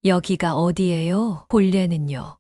여기가 어디예요? 본래는요.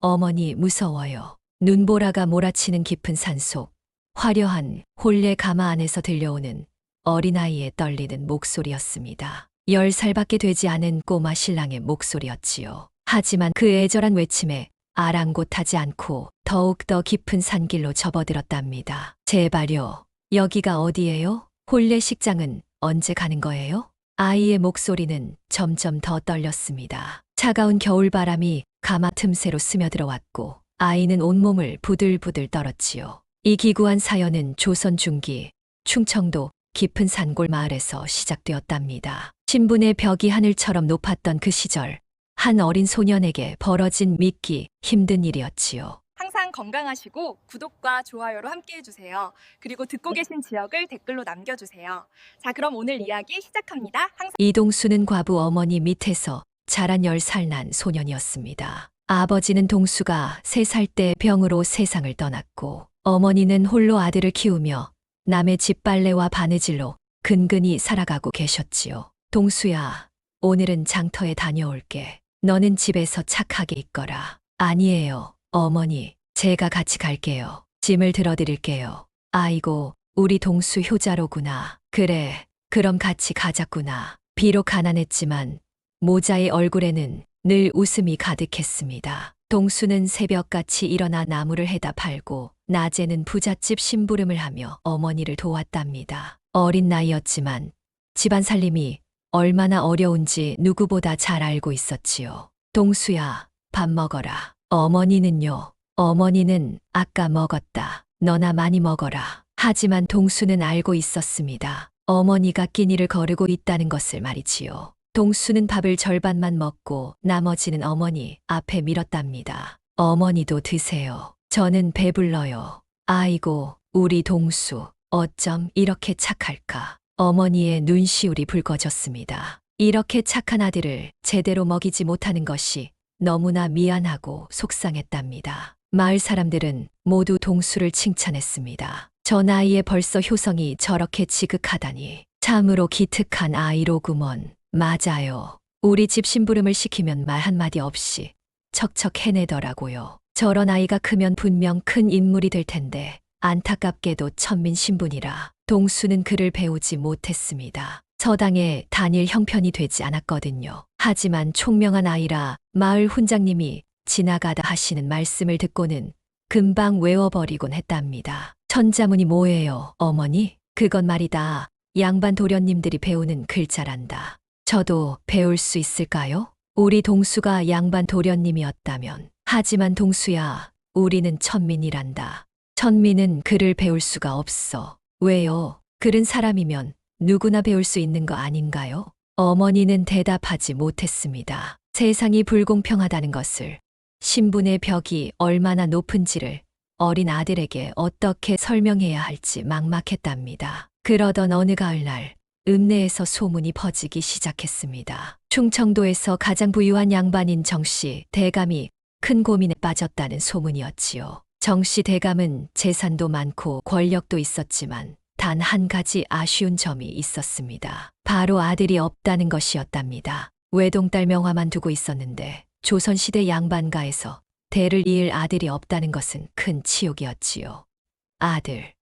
어머니 무서워요. 눈보라가 몰아치는 깊은 산속, 화려한 홀레 가마 안에서 들려오는 어린아이의 떨리는 목소리였습니다. 10살밖에 되지 않은 꼬마 신랑의 목소리였지요. 하지만 그 애절한 외침에 아랑곳하지 않고 더욱더 깊은 산길로 접어들었답니다. 제발요. 여기가 어디예요? 홀레 식장은 언제 가는 거예요? 아이의 목소리는 점점 더 떨렸습니다. 차가운 겨울바람이 가마 틈새로 스며들어왔고 아이는 온몸을 부들부들 떨었지요. 이 기구한 사연은 조선 중기 충청도 깊은 산골 마을에서 시작되었답니다. 신분의 벽이 하늘처럼 높았던 그 시절, 한 어린 소년에게 벌어진 믿기 힘든 일이었지요. 항상 건강하시고 구독과 좋아요로 함께 해주세요. 그리고 듣고 계신 지역을 댓글로 남겨주세요. 자, 그럼 오늘 이야기 시작합니다. 이동수는 과부 어머니 밑에서 자란 10살 난 소년이었습니다. 아버지는 동수가 3살 때 병으로 세상을 떠났고 어머니는 홀로 아들을 키우며 남의 집 빨래와 바느질로 근근히 살아가고 계셨지요. 동수야, 오늘은 장터에 다녀올게. 너는 집에서 착하게 있거라. 아니에요, 어머니. 제가 같이 갈게요. 짐을 들어드릴게요. 아이고, 우리 동수 효자로구나. 그래, 그럼 같이 가자꾸나. 비록 가난했지만 모자의 얼굴에는 늘 웃음이 가득했습니다. 동수는 새벽같이 일어나 나무를 해다 팔고 낮에는 부잣집 심부름을 하며 어머니를 도왔답니다. 어린 나이였지만 집안 살림이 얼마나 어려운지 누구보다 잘 알고 있었지요. 동수야, 밥 먹어라. 어머니는요? 어머니는 아까 먹었다. 너나 많이 먹어라. 하지만 동수는 알고 있었습니다. 어머니가 끼니를 거르고 있다는 것을 말이지요. 동수는 밥을 절반만 먹고 나머지는 어머니 앞에 밀었답니다. 어머니도 드세요. 저는 배불러요. 아이고, 우리 동수, 어쩜 이렇게 착할까. 어머니의 눈시울이 붉어졌습니다. 이렇게 착한 아들을 제대로 먹이지 못하는 것이 너무나 미안하고 속상했답니다. 마을 사람들은 모두 동수를 칭찬했습니다. 저 나이에 벌써 효성이 저렇게 지극하다니 참으로 기특한 아이로구먼. 맞아요. 우리 집 심부름을 시키면 말 한마디 없이 척척 해내더라고요. 저런 아이가 크면 분명 큰 인물이 될 텐데 안타깝게도 천민 신분이라 동수는 글을 배우지 못했습니다. 서당에 다닐 형편이 되지 않았거든요. 하지만 총명한 아이라 마을 훈장님이 지나가다 하시는 말씀을 듣고는 금방 외워버리곤 했답니다. 천자문이 뭐예요, 어머니? 그건 말이다. 양반 도련님들이 배우는 글자란다. 저도 배울 수 있을까요? 우리 동수가 양반 도련님이었다면. 하지만 동수야, 우리는 천민이란다. 천민은 글을 배울 수가 없어. 왜요? 글은 사람이면 누구나 배울 수 있는 거 아닌가요? 어머니는 대답하지 못했습니다. 세상이 불공평하다는 것을, 신분의 벽이 얼마나 높은지를 어린 아들에게 어떻게 설명해야 할지 막막했답니다. 그러던 어느 가을날, 읍내에서 소문이 퍼지기 시작했습니다. 충청도에서 가장 부유한 양반인 정씨 대감이 큰 고민에 빠졌다는 소문이었지요. 정씨 대감은 재산도 많고 권력도 있었지만 단 한 가지 아쉬운 점이 있었습니다. 바로 아들이 없다는 것이었답니다. 외동딸 명화만 두고 있었는데 조선시대 양반가에서 대를 이을 아들이 없다는 것은 큰 치욕이었지요.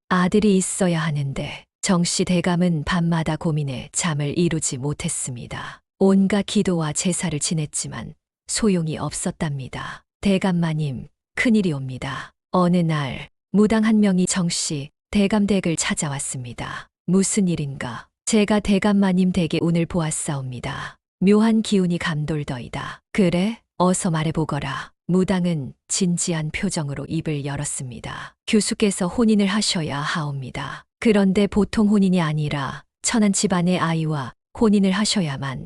아들이 있어야 하는데 정씨 대감은 밤마다 고민해 잠을 이루지 못했습니다. 온갖 기도와 제사를 지냈지만 소용이 없었답니다. 대감마님, 큰일이 옵니다. 어느 날 무당 한 명이 정씨 대감 댁을 찾아왔습니다. 무슨 일인가? 제가 대감마님 댁에 오늘 보았사옵니다. 묘한 기운이 감돌더이다. 그래? 어서 말해보거라. 무당은 진지한 표정으로 입을 열었습니다. 교수께서 혼인을 하셔야 하옵니다. 그런데 보통 혼인이 아니라 천한 집안의 아이와 혼인을 하셔야만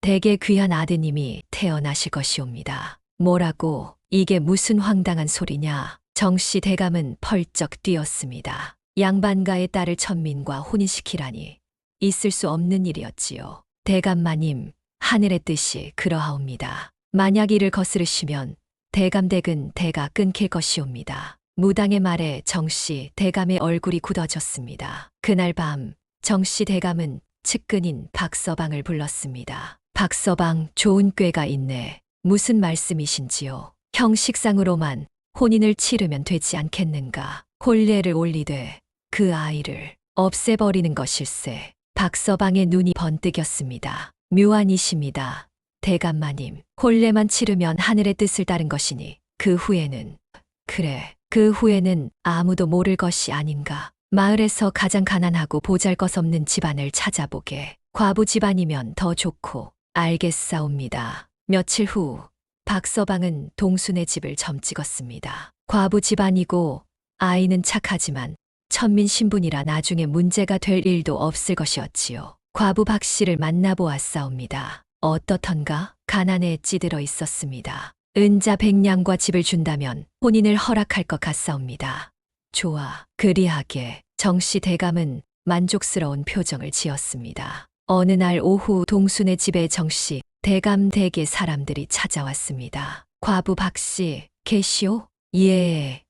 댁에 귀한 아드님이 태어나실 것이옵니다. 뭐라고? 이게 무슨 황당한 소리냐? 정씨 대감은 펄쩍 뛰었습니다. 양반가의 딸을 천민과 혼인시키라니 있을 수 없는 일이었지요. 대감마님, 하늘의 뜻이 그러하옵니다. 만약 이를 거스르시면 대감댁은 대가 끊길 것이옵니다. 무당의 말에 정씨 대감의 얼굴이 굳어졌습니다. 그날 밤 정씨 대감은 측근인 박서방을 불렀습니다. 박서방, 좋은 꾀가 있네. 무슨 말씀이신지요? 형식상으로만 혼인을 치르면 되지 않겠는가? 혼례를 올리되 그 아이를 없애버리는 것일세. 박서방의 눈이 번뜩였습니다. 묘안이십니다. 대감마님, 혼례만 치르면 하늘의 뜻을 따른 것이니 그 후에는, 그래, 그 후에는 아무도 모를 것이 아닌가. 마을에서 가장 가난하고 보잘것없는 집안을 찾아보게. 과부 집안이면 더 좋고. 알겠사옵니다. 며칠 후 박서방은 동순의 집을 점찍었습니다. 과부 집안이고 아이는 착하지만 천민 신분이라 나중에 문제가 될 일도 없을 것이었지요. 과부 박 씨를 만나보았사옵니다. 어떻던가? 가난에 찌들어 있었습니다. 은자 100냥과 집을 준다면 혼인을 허락할 것 같사옵니다. 좋아, 그리하게. 정씨 대감은 만족스러운 표정을 지었습니다. 어느 날 오후 동순의 집에 정씨 대감 댁의 사람들이 찾아왔습니다. 과부 박 씨, 계시오? 예,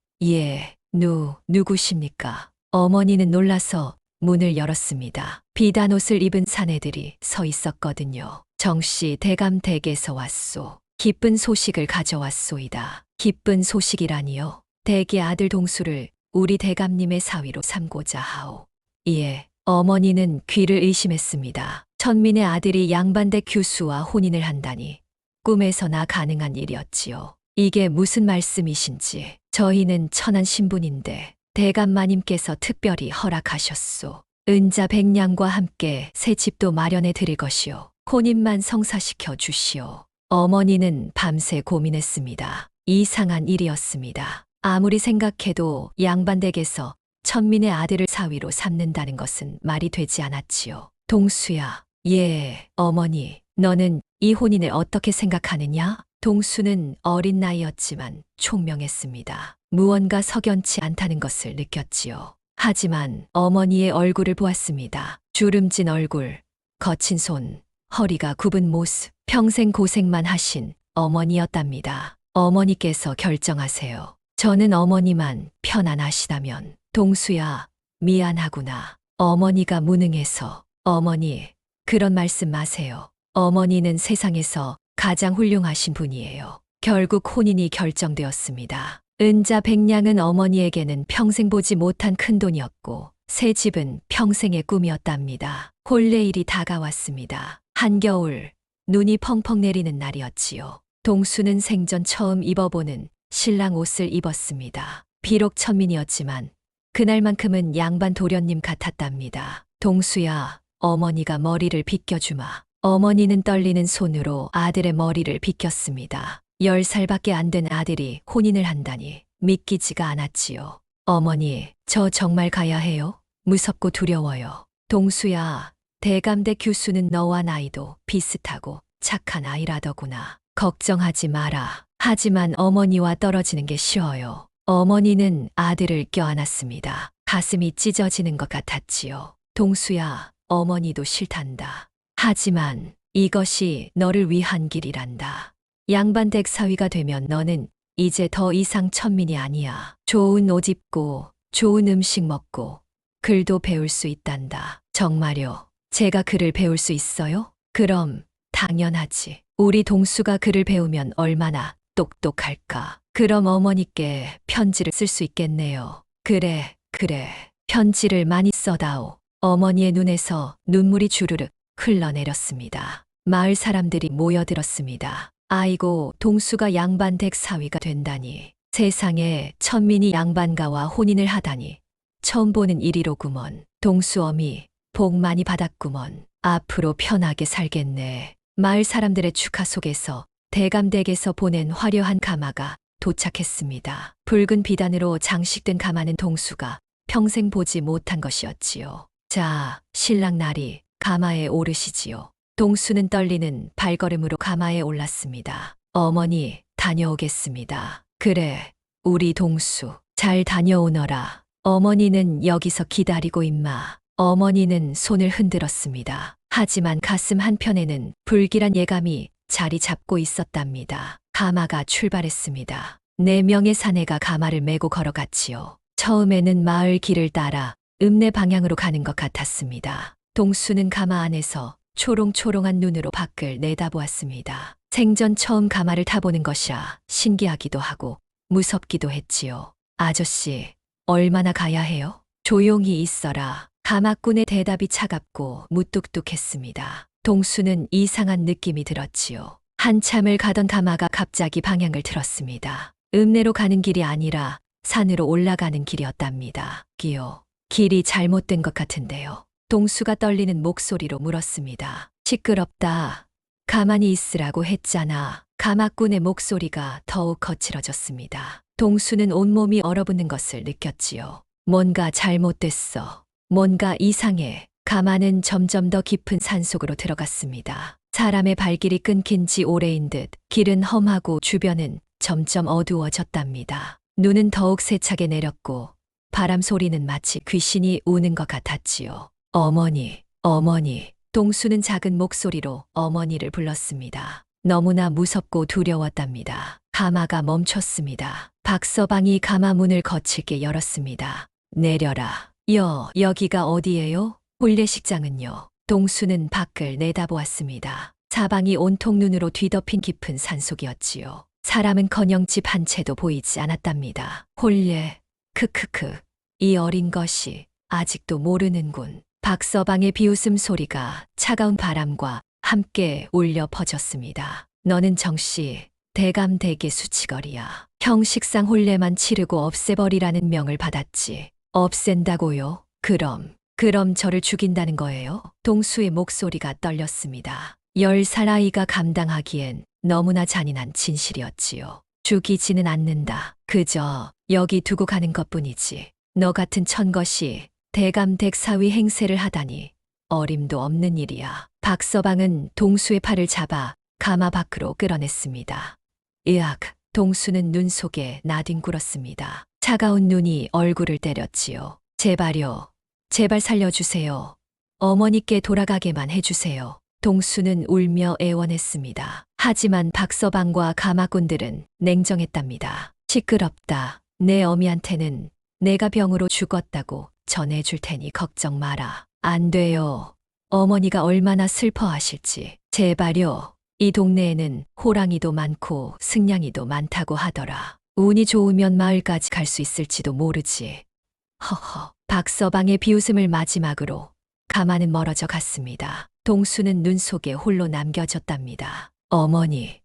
누구십니까? 어머니는 놀라서 문을 열었습니다. 비단 옷을 입은 사내들이 서 있었거든요. 정씨 대감 댁에서 왔소. 기쁜 소식을 가져왔소이다. 기쁜 소식이라니요? 댁의 아들 동수를 우리 대감님의 사위로 삼고자 하오. 예, 어머니는 귀를 의심했습니다. 천민의 아들이 양반댁 교수와 혼인을 한다니 꿈에서나 가능한 일이었지요. 이게 무슨 말씀이신지. 저희는 천한 신분인데 대감마님께서 특별히 허락하셨소. 은자 100냥과 함께 새 집도 마련해 드릴 것이오. 혼인만 성사시켜 주시오. 어머니는 밤새 고민했습니다. 이상한 일이었습니다. 아무리 생각해도 양반댁에서 천민의 아들을 사위로 삼는다는 것은 말이 되지 않았지요. 동수야. 예, 어머니. 너는 이 혼인을 어떻게 생각하느냐? 동수는 어린 나이였지만 총명했습니다. 무언가 석연치 않다는 것을 느꼈지요. 하지만 어머니의 얼굴을 보았습니다. 주름진 얼굴, 거친 손, 허리가 굽은 모습, 평생 고생만 하신 어머니였답니다. 어머니께서 결정하세요. 저는 어머니만 편안하시다면. 동수야, 미안하구나. 어머니가 무능해서. 어머니, 그런 말씀 마세요. 어머니는 세상에서 가장 훌륭하신 분이에요. 결국 혼인이 결정되었습니다. 은자 100냥은 어머니에게는 평생 보지 못한 큰돈이었고 새 집은 평생의 꿈이었답니다. 혼례일이 다가왔습니다. 한겨울 눈이 펑펑 내리는 날이었지요. 동수는 생전 처음 입어보는 신랑 옷을 입었습니다. 비록 천민이었지만 그날만큼은 양반 도련님 같았답니다. 동수야, 어머니가 머리를 빗겨주마. 어머니는 떨리는 손으로 아들의 머리를 빗겼습니다. 10살밖에 안 된 아들이 혼인을 한다니 믿기지가 않았지요. 어머니, 저 정말 가야 해요? 무섭고 두려워요. 동수야, 대감대 교수는 너와 나이도 비슷하고 착한 아이라더구나. 걱정하지 마라. 하지만 어머니와 떨어지는 게 쉬워요. 어머니는 아들을 껴안았습니다. 가슴이 찢어지는 것 같았지요. 동수야, 어머니도 싫단다. 하지만 이것이 너를 위한 길이란다. 양반댁 사위가 되면 너는 이제 더 이상 천민이 아니야. 좋은 옷 입고 좋은 음식 먹고 글도 배울 수 있단다. 정말요? 제가 글을 배울 수 있어요? 그럼 당연하지. 우리 동수가 글을 배우면 얼마나 똑똑할까. 그럼 어머니께 편지를 쓸 수 있겠네요. 그래. 편지를 많이 써다오. 어머니의 눈에서 눈물이 주르륵 흘러내렸습니다. 마을 사람들이 모여들었습니다. 아이고, 동수가 양반댁 사위가 된다니. 세상에 천민이 양반가와 혼인을 하다니. 처음 보는 일이로구먼. 동수 어미, 복 많이 받았구먼. 앞으로 편하게 살겠네. 마을 사람들의 축하 속에서 대감댁에서 보낸 화려한 가마가 도착했습니다. 붉은 비단으로 장식된 가마는 동수가 평생 보지 못한 것이었지요. 자, 신랑 나리 가마에 오르시지요. 동수는 떨리는 발걸음으로 가마에 올랐습니다. 어머니, 다녀오겠습니다. 그래, 우리 동수, 잘 다녀오너라. 어머니는 여기서 기다리고 있마. 어머니는 손을 흔들었습니다. 하지만 가슴 한편에는 불길한 예감이 자리 잡고 있었답니다. 가마가 출발했습니다. 4명의 사내가 가마를 메고 걸어갔지요. 처음에는 마을 길을 따라 읍내 방향으로 가는 것 같았습니다. 동수는 가마 안에서 초롱초롱한 눈으로 밖을 내다보았습니다. 생전 처음 가마를 타보는 것이라 신기하기도 하고 무섭기도 했지요. 아저씨, 얼마나 가야 해요? 조용히 있어라. 가마꾼의 대답이 차갑고 무뚝뚝했습니다. 동수는 이상한 느낌이 들었지요. 한참을 가던 가마가 갑자기 방향을 틀었습니다. 읍내로 가는 길이 아니라 산으로 올라가는 길이었답니다. 길이 잘못된 것 같은데요. 동수가 떨리는 목소리로 물었습니다. 시끄럽다. 가만히 있으라고 했잖아. 가마꾼의 목소리가 더욱 거칠어졌습니다. 동수는 온몸이 얼어붙는 것을 느꼈지요. 뭔가 잘못됐어. 뭔가 이상해. 가마는 점점 더 깊은 산속으로 들어갔습니다. 사람의 발길이 끊긴 지 오래인 듯 길은 험하고 주변은 점점 어두워졌답니다. 눈은 더욱 세차게 내렸고 바람 소리는 마치 귀신이 우는 것 같았지요. 어머니, 어머니. 동수는 작은 목소리로 어머니를 불렀습니다. 너무나 무섭고 두려웠답니다. 가마가 멈췄습니다. 박서방이 가마 문을 거칠게 열었습니다. 내려라. 여기가 어디예요? 혼례식장은요. 동수는 밖을 내다보았습니다. 사방이 온통 눈으로 뒤덮인 깊은 산속이었지요. 사람은커녕 집 한 채도 보이지 않았답니다. 혼례, 크크크. 이 어린 것이 아직도 모르는군. 박서방의 비웃음 소리가 차가운 바람과 함께 울려 퍼졌습니다. 너는 정씨, 대감대게 수치거리야. 형식상 혼례만 치르고 없애버리라는 명을 받았지. 없앤다고요? 그럼 저를 죽인다는 거예요? 동수의 목소리가 떨렸습니다. 10살 아이가 감당하기엔 너무나 잔인한 진실이었지요. 죽이지는 않는다. 그저 여기 두고 가는 것뿐이지. 너 같은 천것이 대감댁 사위 행세를 하다니 어림도 없는 일이야. 박서방은 동수의 팔을 잡아 가마 밖으로 끌어냈습니다. 으악, 동수는 눈 속에 나뒹굴었습니다. 차가운 눈이 얼굴을 때렸지요. 제발요. 제발 살려주세요. 어머니께 돌아가게만 해주세요. 동수는 울며 애원했습니다. 하지만 박서방과 가마꾼들은 냉정했답니다. 시끄럽다. 내 어미한테는 내가 병으로 죽었다고 전해줄 테니 걱정 마라. 안 돼요. 어머니가 얼마나 슬퍼하실지. 제발요. 이 동네에는 호랑이도 많고 승냥이도 많다고 하더라. 운이 좋으면 마을까지 갈 수 있을지도 모르지. 허허. 박서방의 비웃음을 마지막으로 가마는 멀어져 갔습니다. 동수는 눈 속에 홀로 남겨졌답니다. 어머니.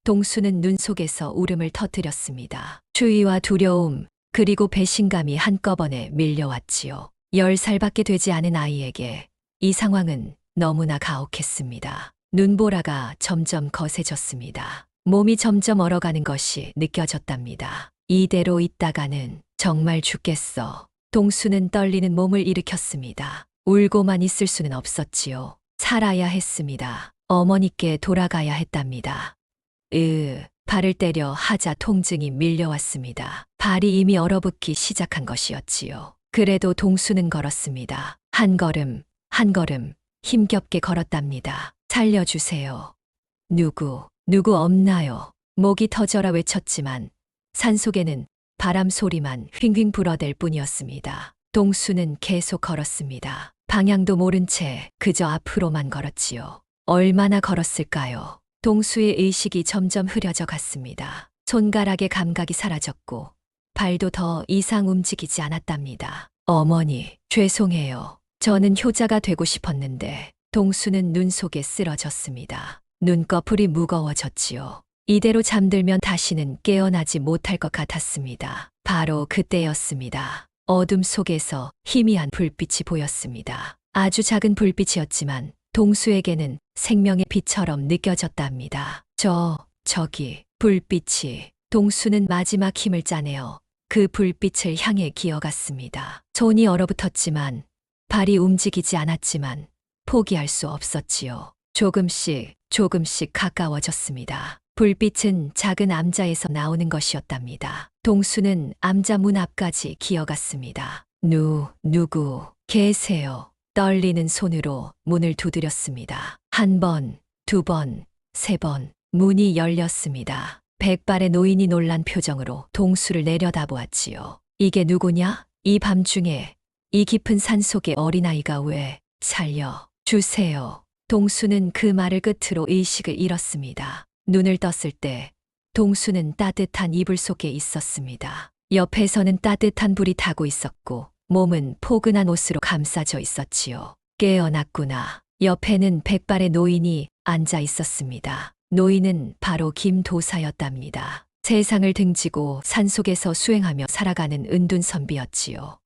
동수는 눈 속에서 울음을 터뜨렸습니다. 추위와 두려움, 그리고 배신감이 한꺼번에 밀려왔지요. 10살밖에 되지 않은 아이에게 이 상황은 너무나 가혹했습니다. 눈보라가 점점 거세졌습니다. 몸이 점점 얼어가는 것이 느껴졌답니다. 이대로 있다가는 정말 죽겠어. 동수는 떨리는 몸을 일으켰습니다. 울고만 있을 수는 없었지요. 살아야 했습니다. 어머니께 돌아가야 했답니다. 발을 때려 하자 통증이 밀려왔습니다. 발이 이미 얼어붙기 시작한 것이었지요. 그래도 동수는 걸었습니다. 한 걸음 힘겹게 걸었답니다. 살려주세요. 누구 없나요? 목이 터져라 외쳤지만 산속에는 바람 소리만 휑휑 불어댈 뿐이었습니다. 동수는 계속 걸었습니다. 방향도 모른 채 그저 앞으로만 걸었지요. 얼마나 걸었을까요? 동수의 의식이 점점 흐려져 갔습니다. 손가락의 감각이 사라졌고 발도 더 이상 움직이지 않았답니다. 어머니, 죄송해요. 저는 효자가 되고 싶었는데. 동수는 눈 속에 쓰러졌습니다. 눈꺼풀이 무거워졌지요. 이대로 잠들면 다시는 깨어나지 못할 것 같았습니다. 바로 그때였습니다. 어둠 속에서 희미한 불빛이 보였습니다. 아주 작은 불빛이었지만 동수에게는 생명의 빛처럼 느껴졌답니다. 저기, 불빛이. 동수는 마지막 힘을 짜내어 그 불빛을 향해 기어갔습니다. 손이 얼어붙었지만, 발이 움직이지 않았지만, 포기할 수 없었지요. 조금씩 가까워졌습니다. 불빛은 작은 암자에서 나오는 것이었답니다. 동수는 암자 문 앞까지 기어갔습니다. 누구 계세요? 떨리는 손으로 문을 두드렸습니다. 한 번, 두 번, 세 번. 문이 열렸습니다. 백발의 노인이 놀란 표정으로 동수를 내려다보았지요. 이게 누구냐? 이 밤중에 이 깊은 산속의 어린아이가 왜? 살려주세요. 동수는 그 말을 끝으로 의식을 잃었습니다. 눈을 떴을 때 동수는 따뜻한 이불 속에 있었습니다. 옆에서는 따뜻한 불이 타고 있었고 몸은 포근한 옷으로 감싸져 있었지요. 깨어났구나. 옆에는 백발의 노인이 앉아 있었습니다. 노인은 바로 김도사였답니다. 세상을 등지고 산속에서 수행하며 살아가는 은둔선비였지요.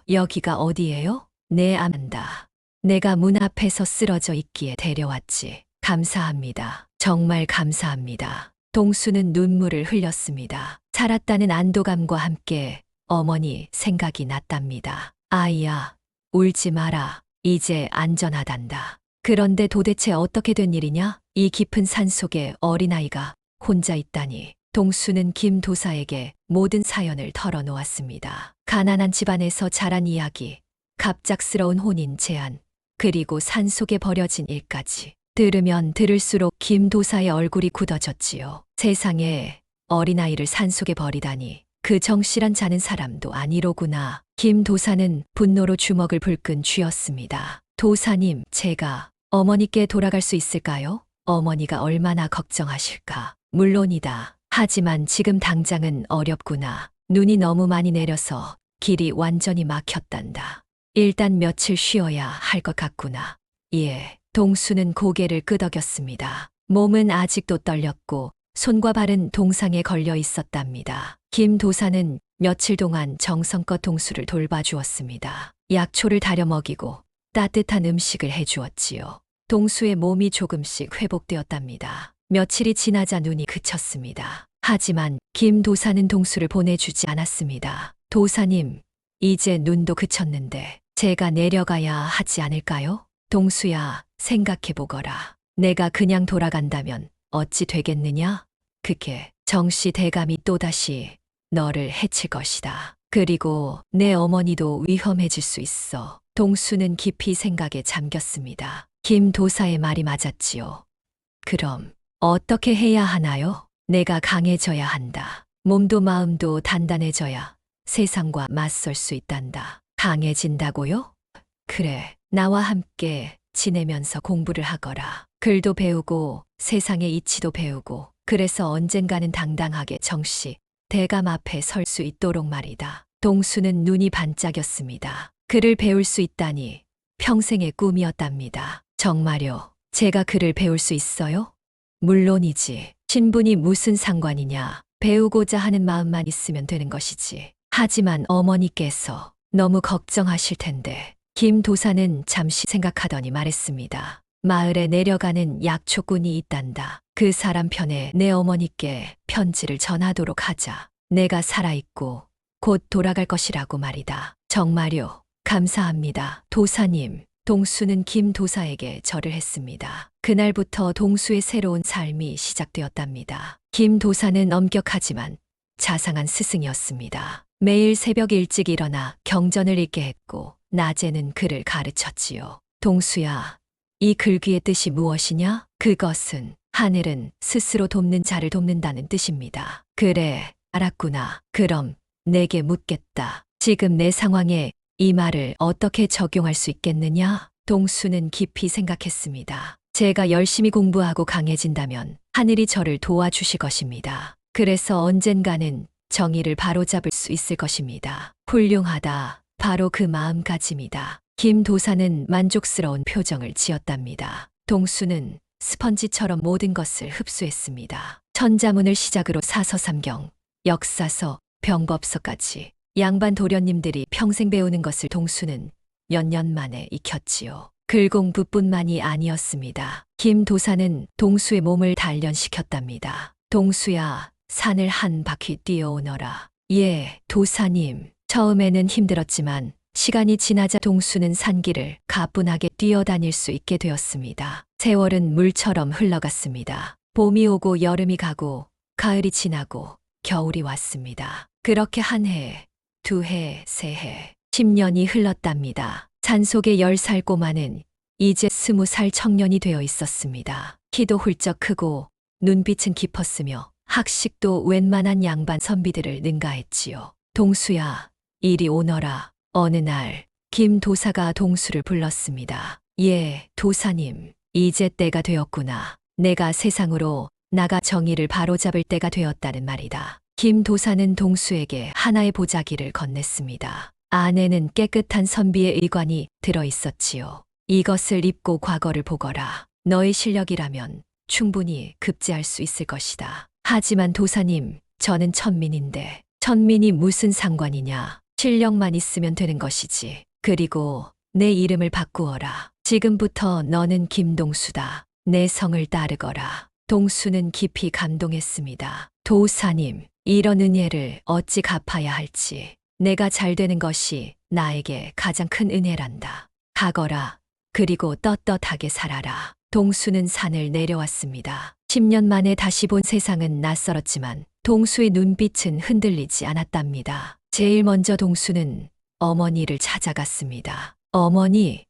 여기가 어디예요? 네, 안다. 내가 문 앞에서 쓰러져 있기에 데려왔지. 감사합니다. 정말 감사합니다. 동수는 눈물을 흘렸습니다. 살았다는 안도감과 함께 어머니 생각이 났답니다. 아이야, 울지 마라. 이제 안전하단다. 그런데 도대체 어떻게 된 일이냐? 이 깊은 산 속에 어린아이가 혼자 있다니. 동수는 김도사에게 모든 사연을 털어놓았습니다. 가난한 집안에서 자란 이야기, 갑작스러운 혼인 제안, 그리고 산속에 버려진 일까지. 들으면 들을수록 김도사의 얼굴이 굳어졌지요. 세상에 어린아이를 산속에 버리다니. 그 정실한 자는 사람도 아니로구나. 김도사는 분노로 주먹을 불끈 쥐었습니다. 도사님, 제가 어머니께 돌아갈 수 있을까요? 어머니가 얼마나 걱정하실까. 물론이다. 하지만 지금 당장은 어렵구나. 눈이 너무 많이 내려서 길이 완전히 막혔단다. 일단 며칠 쉬어야 할 것 같구나. 예. 동수는 고개를 끄덕였습니다. 몸은 아직도 떨렸고 손과 발은 동상에 걸려 있었답니다. 김 도사는 며칠 동안 정성껏 동수를 돌봐주었습니다. 약초를 다려 먹이고 따뜻한 음식을 해주었지요. 동수의 몸이 조금씩 회복되었답니다. 며칠이 지나자 눈이 그쳤습니다. 하지만 김 도사는 동수를 보내주지 않았습니다. 도사님, 이제 눈도 그쳤는데 제가 내려가야 하지 않을까요? 동수야, 생각해보거라. 내가 그냥 돌아간다면 어찌 되겠느냐? 그게 정씨 대감이 또다시 너를 해칠 것이다. 그리고 내 어머니도 위험해질 수 있어. 동수는 깊이 생각에 잠겼습니다. 김 도사의 말이 맞았지요. 그럼 어떻게 해야 하나요? 내가 강해져야 한다. 몸도 마음도 단단해져야 세상과 맞설 수 있단다. 강해진다고요? 그래, 나와 함께 지내면서 공부를 하거라. 글도 배우고 세상의 이치도 배우고 그래서 언젠가는 당당하게 정씨 대감 앞에 설 수 있도록 말이다. 동수는 눈이 반짝였습니다. 글을 배울 수 있다니 평생의 꿈이었답니다. 정말요? 제가 글을 배울 수 있어요? 물론이지. 신분이 무슨 상관이냐. 배우고자 하는 마음만 있으면 되는 것이지. 하지만 어머니께서 너무 걱정하실 텐데. 김 도사는 잠시 생각하더니 말했습니다. 마을에 내려가는 약초꾼이 있단다. 그 사람 편에 내 어머니께 편지를 전하도록 하자. 내가 살아있고 곧 돌아갈 것이라고 말이다. 정말요? 감사합니다. 도사님. 동수는 김 도사에게 절을 했습니다. 그날부터 동수의 새로운 삶이 시작되었답니다. 김 도사는 엄격하지만 자상한 스승이었습니다. 매일 새벽 일찍 일어나 경전을 읽게 했고 낮에는 글을 가르쳤지요. 동수야, 이 글귀의 뜻이 무엇이냐? 그것은 하늘은 스스로 돕는 자를 돕는다는 뜻입니다. 그래, 알았구나. 그럼 내게 묻겠다. 지금 내 상황에 이 말을 어떻게 적용할 수 있겠느냐? 동수는 깊이 생각했습니다. 제가 열심히 공부하고 강해진다면 하늘이 저를 도와주실 것입니다. 그래서 언젠가는 정의를 바로잡을 수 있을 것입니다. 훌륭하다. 바로 그 마음가짐이다. 김 도사는 만족스러운 표정을 지었답니다. 동수는 스펀지처럼 모든 것을 흡수했습니다. 천자문을 시작으로 사서삼경, 역사서, 병법서까지 양반 도련님들이 평생 배우는 것을 동수는 몇 년 만에 익혔지요. 글 공부뿐만이 아니었습니다. 김 도사는 동수의 몸을 단련시켰답니다. 동수야, 산을 한 바퀴 뛰어오너라. 예, 도사님. 처음에는 힘들었지만 시간이 지나자 동수는 산길을 가뿐하게 뛰어다닐 수 있게 되었습니다. 세월은 물처럼 흘러갔습니다. 봄이 오고 여름이 가고 가을이 지나고 겨울이 왔습니다. 그렇게 한 해, 두 해, 세 해, 10년이 흘렀답니다. 산속의 10살 꼬마는 이제 20살 청년이 되어 있었습니다. 키도 훌쩍 크고 눈빛은 깊었으며 학식도 웬만한 양반 선비들을 능가했지요. 동수야, 이리 오너라. 어느 날 김 도사가 동수를 불렀습니다. 예, 도사님. 이제 때가 되었구나. 내가 세상으로 나가 정의를 바로잡을 때가 되었다는 말이다. 김 도사는 동수에게 하나의 보자기를 건넸습니다. 안에는 깨끗한 선비의 의관이 들어있었지요. 이것을 입고 과거를 보거라. 너의 실력이라면 충분히 급제할 수 있을 것이다. 하지만 도사님, 저는 천민인데 천민이 무슨 상관이냐. 실력만 있으면 되는 것이지. 그리고 내 이름을 바꾸어라. 지금부터 너는 김동수다. 내 성을 따르거라. 동수는 깊이 감동했습니다. 도사님, 이런 은혜를 어찌 갚아야 할지. 내가 잘 되는 것이 나에게 가장 큰 은혜란다. 가거라. 그리고 떳떳하게 살아라. 동수는 산을 내려왔습니다. 10년 만에 다시 본 세상은 낯설었지만 동수의 눈빛은 흔들리지 않았답니다. 제일 먼저 동수는 어머니를 찾아갔습니다. 어머니,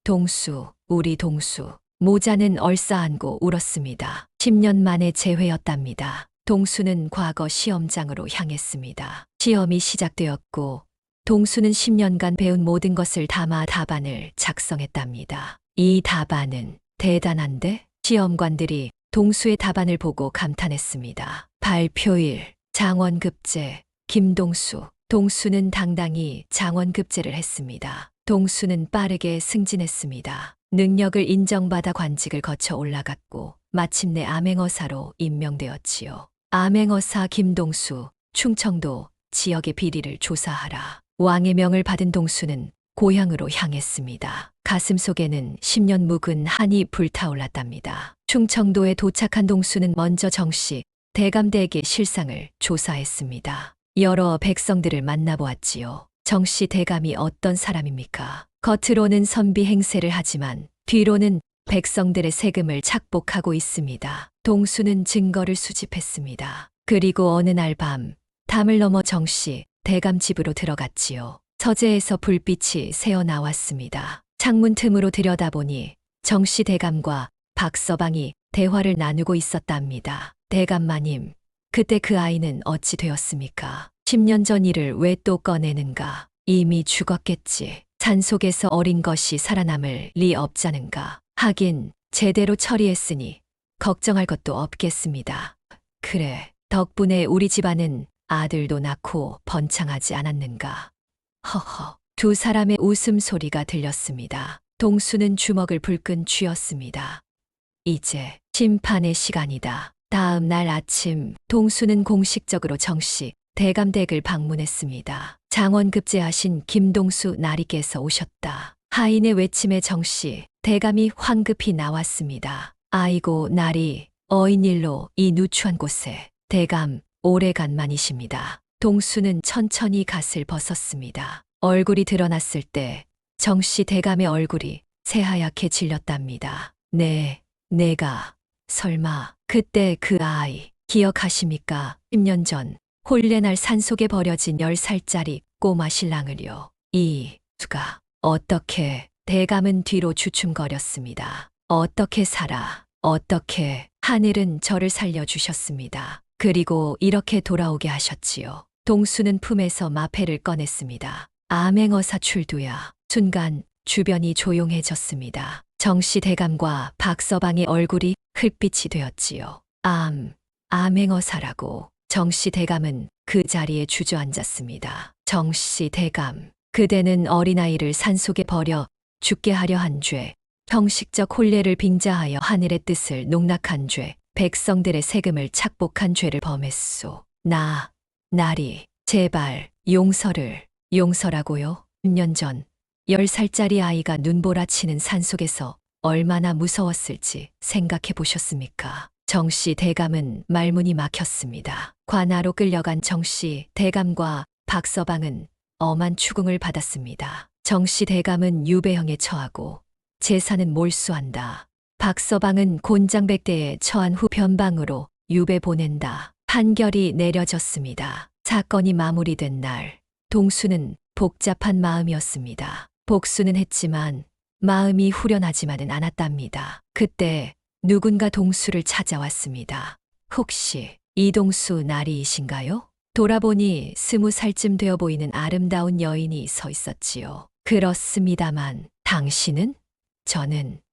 동수, 우리 동수. 모자는 얼싸안고 울었습니다. 10년 만에 재회였답니다. 동수는 과거 시험장으로 향했습니다. 시험이 시작되었고 동수는 10년간 배운 모든 것을 담아 답안을 작성했답니다. 이 답안은 대단한데? 시험관들이 동수의 답안을 보고 감탄했습니다. 발표일, 장원급제, 김동수. 동수는 당당히 장원급제를 했습니다. 동수는 빠르게 승진했습니다. 능력을 인정받아 관직을 거쳐 올라갔고 마침내 암행어사로 임명되었지요. 암행어사 김동수, 충청도 지역의 비리를 조사하라. 왕의 명을 받은 동수는 고향으로 향했습니다. 가슴속에는 10년 묵은 한이 불타올랐답니다. 충청도에 도착한 동수는 먼저 정씨 대감대에게 실상을 조사했습니다. 여러 백성들을 만나보았지요. 정씨 대감이 어떤 사람입니까? 겉으로는 선비 행세를 하지만 뒤로는 백성들의 세금을 착복하고 있습니다. 동수는 증거를 수집했습니다. 그리고 어느 날 밤 담을 넘어 정씨 대감 집으로 들어갔지요. 서재에서 불빛이 새어 나왔습니다. 창문 틈으로 들여다보니 정씨 대감과 박서방이 대화를 나누고 있었답니다. 대감마님, 그때 그 아이는 어찌 되었습니까? 10년 전 일을 왜 또 꺼내는가? 이미 죽었겠지. 산속에서 어린 것이 살아남을 리 없자는가? 하긴 제대로 처리했으니 걱정할 것도 없겠습니다. 그래, 덕분에 우리 집안은 아들도 낳고 번창하지 않았는가? 허허, 두 사람의 웃음소리가 들렸습니다. 동수는 주먹을 불끈 쥐었습니다. 이제 심판의 시간이다. 다음 날 아침 동수는 공식적으로 정씨 대감댁을 방문했습니다. 장원급제하신 김동수 나리께서 오셨다. 하인의 외침에 정씨 대감이 황급히 나왔습니다. 아이고 나리, 어인일로 이 누추한 곳에. 대감, 오래간만이십니다. 동수는 천천히 갓을 벗었습니다. 얼굴이 드러났을 때 정씨 대감의 얼굴이 새하얗게 질렸답니다. 네, 내가 설마 그때 그 아이 기억하십니까? 10년 전 홀레날 산속에 버려진 10살짜리 꼬마 신랑을요. 이 수가 어떻게? 대감은 뒤로 주춤거렸습니다. 어떻게 살아? 어떻게? 하늘은 저를 살려주셨습니다. 그리고 이렇게 돌아오게 하셨지요. 동수는 품에서 마패를 꺼냈습니다. 암행어사 출두야. 순간 주변이 조용해졌습니다. 정씨 대감과 박서방의 얼굴이 흙빛이 되었지요. 암행어사라고. 정씨 대감은 그 자리에 주저앉았습니다. 정씨 대감, 그대는 어린아이를 산속에 버려 죽게 하려 한 죄, 형식적 혼례를 빙자하여 하늘의 뜻을 농락한 죄, 백성들의 세금을 착복한 죄를 범했소. 나리, 제발 용서라고요? 10년 전 10살짜리 아이가 눈보라치는 산속에서 얼마나 무서웠을지 생각해 보셨습니까? 정씨 대감은 말문이 막혔습니다. 관아로 끌려간 정씨 대감과 박서방은 엄한 추궁을 받았습니다. 정씨 대감은 유배형에 처하고 재산은 몰수한다. 박서방은 곤장백대에 처한 후 변방으로 유배 보낸다. 판결이 내려졌습니다. 사건이 마무리된 날, 동수는 복잡한 마음이었습니다. 복수는 했지만 마음이 후련하지만은 않았답니다. 그때 누군가 동수를 찾아왔습니다. 혹시 이동수 나리이신가요? 돌아보니 20살쯤 되어 보이는 아름다운 여인이 서 있었지요. 그렇습니다만 당신은?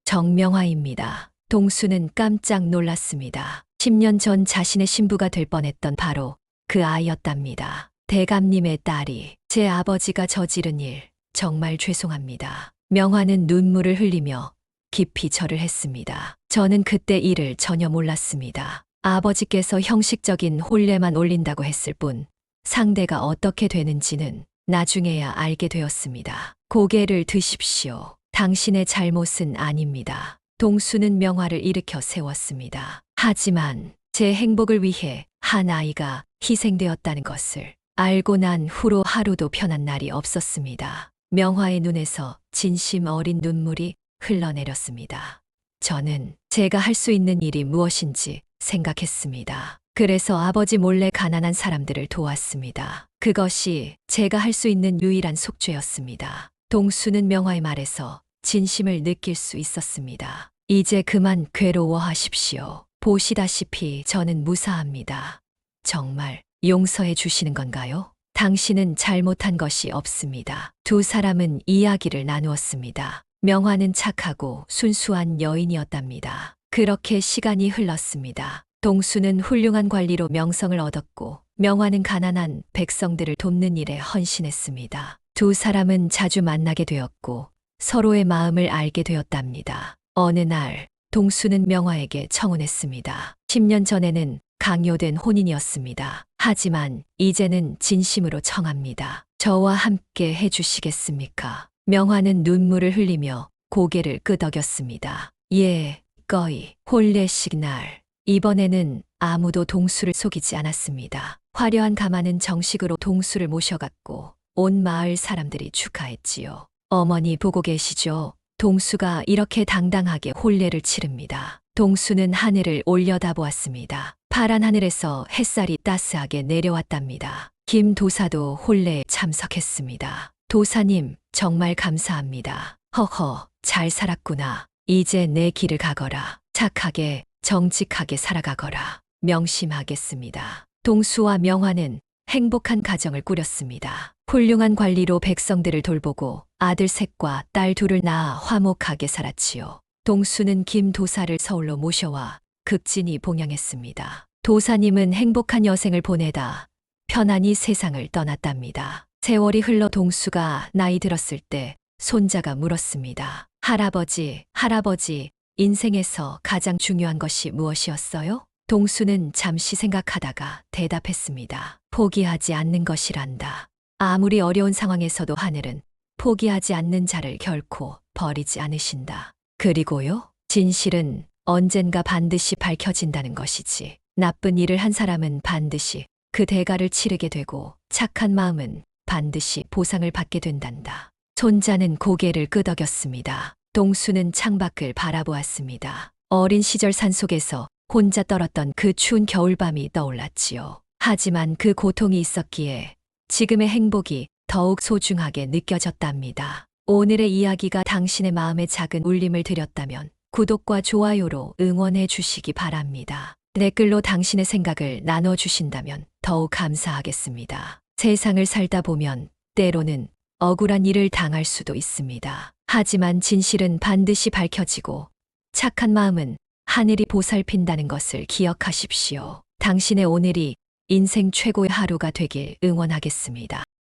정명화입니다. 동수는 깜짝 놀랐습니다. 10년 전 자신의 신부가 될 뻔했던 바로 그 아이였답니다. 대감님의 딸이 제 아버지가 저지른 일 정말 죄송합니다. 명화는 눈물을 흘리며 깊이 절을 했습니다. 저는 그때 일을 전혀 몰랐습니다. 아버지께서 형식적인 혼례만 올린다고 했을 뿐 상대가 어떻게 되는지는 나중에야 알게 되었습니다. 고개를 드십시오. 당신의 잘못은 아닙니다. 동수는 명화를 일으켜 세웠습니다. 하지만 제 행복을 위해 한 아이가 희생되었다는 것을 알고 난 후로 하루도 편한 날이 없었습니다. 명화의 눈에서 진심 어린 눈물이 흘러내렸습니다. 저는 제가 할 수 있는 일이 무엇인지 생각했습니다. 그래서 아버지 몰래 가난한 사람들을 도왔습니다. 그것이 제가 할 수 있는 유일한 속죄였습니다. 동수는 명화의 말에서 진심을 느낄 수 있었습니다. 이제 그만 괴로워하십시오. 보시다시피 저는 무사합니다. 정말 용서해 주시는 건가요? 당신은 잘못한 것이 없습니다. 두 사람은 이야기를 나누었습니다. 명화는 착하고 순수한 여인이었답니다. 그렇게 시간이 흘렀습니다. 동수는 훌륭한 관리로 명성을 얻었고 명화는 가난한 백성들을 돕는 일에 헌신했습니다. 두 사람은 자주 만나게 되었고 서로의 마음을 알게 되었답니다. 어느 날 동수는 명화에게 청혼했습니다. 10년 전에는 강요된 혼인이었습니다. 하지만 이제는 진심으로 청합니다. 저와 함께 해주시겠습니까? 명화는 눈물을 흘리며 고개를 끄덕였습니다. 예, 거의 혼례식 날. 이번에는 아무도 동수를 속이지 않았습니다. 화려한 가마는 정식으로 동수를 모셔갔고 온 마을 사람들이 축하했지요. 어머니 보고 계시죠? 동수가 이렇게 당당하게 혼례를 치릅니다. 동수는 하늘을 올려다보았습니다. 파란 하늘에서 햇살이 따스하게 내려왔답니다. 김 도사도 혼례에 참석했습니다. 도사님, 정말 감사합니다. 허허, 잘 살았구나. 이제 내 길을 가거라. 착하게, 정직하게 살아가거라. 명심하겠습니다. 동수와 명화는 행복한 가정을 꾸렸습니다. 훌륭한 관리로 백성들을 돌보고 아들 셋과 딸 둘을 낳아 화목하게 살았지요. 동수는 김 도사를 서울로 모셔와 극진히 봉양했습니다. 도사님은 행복한 여생을 보내다 편안히 세상을 떠났답니다. 세월이 흘러 동수가 나이 들었을 때 손자가 물었습니다. 할아버지, 인생에서 가장 중요한 것이 무엇이었어요? 동수는 잠시 생각하다가 대답했습니다. 포기하지 않는 것이란다. 아무리 어려운 상황에서도 하늘은 포기하지 않는 자를 결코 버리지 않으신다. 그리고요, 진실은 언젠가 반드시 밝혀진다는 것이지. 나쁜 일을 한 사람은 반드시 그 대가를 치르게 되고 착한 마음은 반드시 보상을 받게 된단다. 손자는 고개를 끄덕였습니다. 동수는 창밖을 바라보았습니다. 어린 시절 산속에서 혼자 떨었던 그 추운 겨울밤이 떠올랐지요. 하지만 그 고통이 있었기에 지금의 행복이 더욱 소중하게 느껴졌답니다. 오늘의 이야기가 당신의 마음에 작은 울림을 드렸다면 구독과 좋아요로 응원해 주시기 바랍니다. 댓글로 당신의 생각을 나눠주신다면 더욱 감사하겠습니다. 세상을 살다 보면 때로는 억울한 일을 당할 수도 있습니다. 하지만 진실은 반드시 밝혀지고 착한 마음은 하늘이 보살핀다는 것을 기억하십시오. 당신의 오늘이 인생 최고의 하루가 되길 응원하겠습니다.